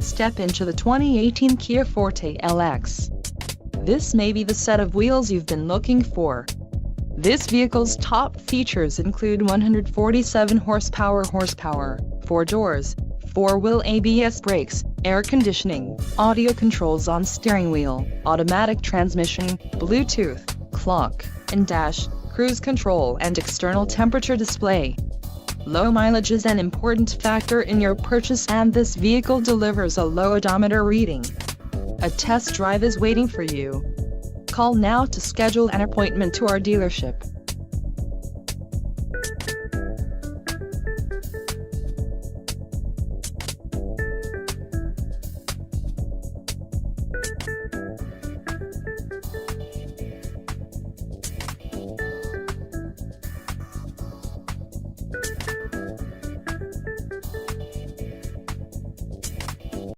Step into the 2018 Kia Forte LX. This may be the set of wheels you've been looking for. This vehicle's top features include 147 horsepower, 4 doors, 4-wheel ABS brakes, air conditioning, audio controls on steering wheel, automatic transmission, Bluetooth, clock and dash, cruise control and external temperature display. Low mileage is an important factor in your purchase, and this vehicle delivers a low odometer reading. A test drive is waiting for you. Call now to schedule an appointment to our dealership.